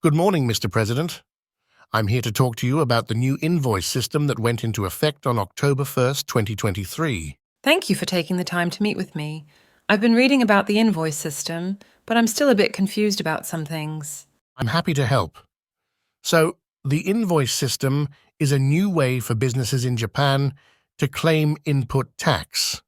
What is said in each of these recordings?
Good morning, Mr. President. I'm here to talk to you about the new invoice system that went into effect on October 1st, 2023. Thank you for taking the time to meet with me. I've been reading about the invoice system, but I'm still a bit confused about some things. I'm happy to help. So, the invoice system is a new way for businesses in Japan to claim input tax.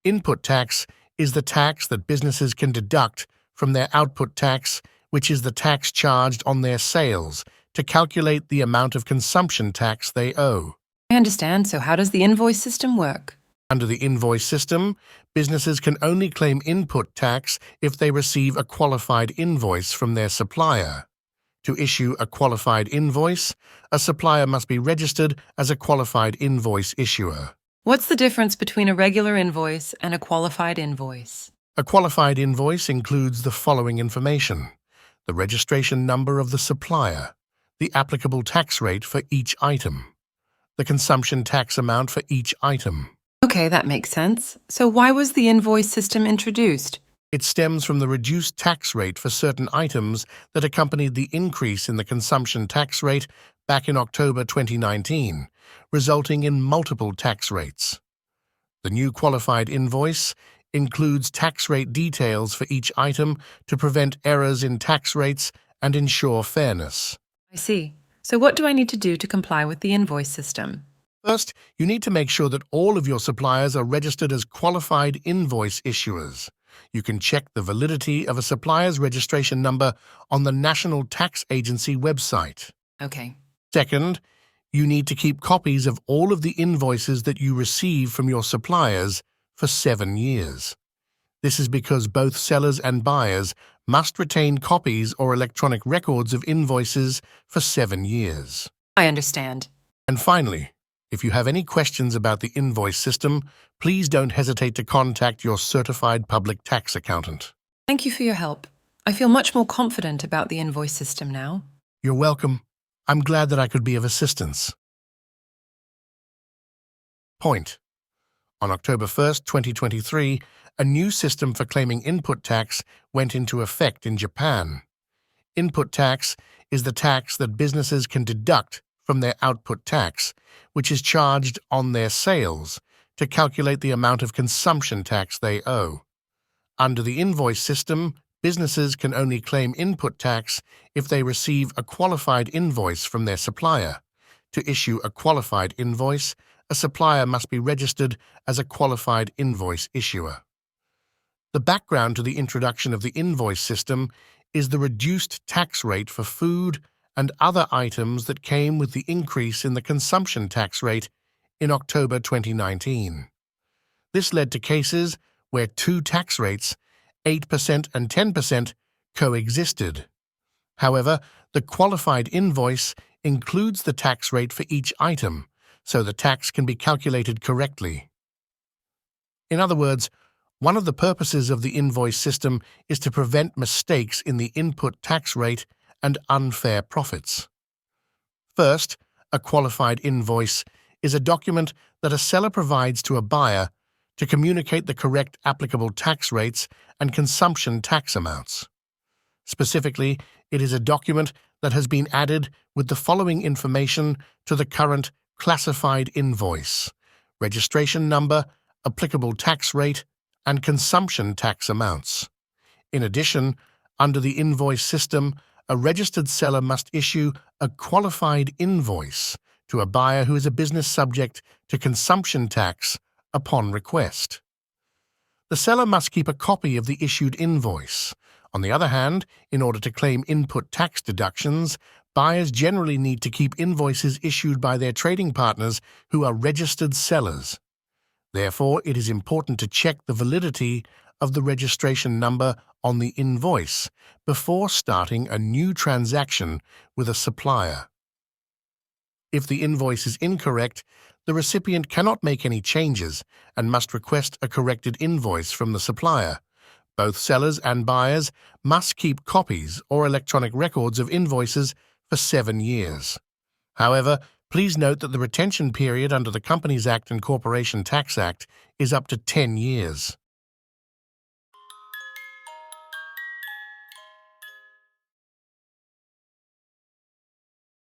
Input tax is the tax that businesses can deduct from their output tax, which is the tax charged on their sales, to calculate the amount of consumption tax they owe. I understand, so how does the invoice system work? Under the invoice system, businesses can only claim input tax if they receive a qualified invoice from their supplier. To issue a qualified invoice, a supplier must be registered as a qualified invoice issuer. What's the difference between a regular invoice and a qualified invoice? A qualified invoice includes the following information: the registration number of the supplier, the applicable tax rate for each item, the consumption tax amount for each item. Okay, that makes sense. So why was the invoice system introduced? It stems from the reduced tax rate for certain items that accompanied the increase in the consumption tax rate back in October 2019, resulting in multiple tax rates. The new qualified invoice includes tax rate details for each item to prevent errors in tax rates and ensure fairness. I see. So what do I need to do to comply with the invoice system? First, you need to make sure that all of your suppliers are registered as qualified invoice issuers. You can check the validity of a supplier's registration number on the National Tax Agency website. Okay. Second, you need to keep copies of all of the invoices that you receive from your suppliers for 7 years. This is because both sellers and buyers must retain copies or electronic records of invoices for 7 years. I understand. And finally, if you have any questions about the invoice system, please don't hesitate to contact your certified public tax accountant. Thank you for your help. I feel much more confident about the invoice system now. You're welcome. I'm glad that I could be of assistance. Point. On October 1st, 2023, a new system for claiming input tax went into effect in Japan. Input tax is the tax that businesses can deduct from their output tax, which is charged on their sales, to calculate the amount of consumption tax they owe. Under the invoice system, businesses can only claim input tax if they receive a qualified invoice from their supplier. To issue a qualified invoice, a supplier must be registered as a qualified invoice issuer. The background to the introduction of the invoice system is the reduced tax rate for food and other items that came with the increase in the consumption tax rate in October 2019. This led to cases where two tax rates, 8% and 10%, coexisted. However, the qualified invoice includes the tax rate for each item, so the tax can be calculated correctly. In other words, one of the purposes of the invoice system is to prevent mistakes in the input tax rate and unfair profits. First, a qualified invoice is a document that a seller provides to a buyer to communicate the correct applicable tax rates and consumption tax amounts. Specifically, it is a document that has been added with the following information to the current classified invoice: registration number, applicable tax rate, and consumption tax amounts. In addition, under the invoice system, a registered seller must issue a qualified invoice to a buyer who is a business subject to consumption tax upon request. The seller must keep a copy of the issued invoice. On the other hand, in order to claim input tax deductions, buyers generally need to keep invoices issued by their trading partners who are registered sellers. Therefore, it is important to check the validity of the registration number on the invoice before starting a new transaction with a supplier. If the invoice is incorrect, the recipient cannot make any changes and must request a corrected invoice from the supplier. Both sellers and buyers must keep copies or electronic records of invoices for 7 years. However, please note that the retention period under the Companies Act and Corporation Tax Act is up to 10 years.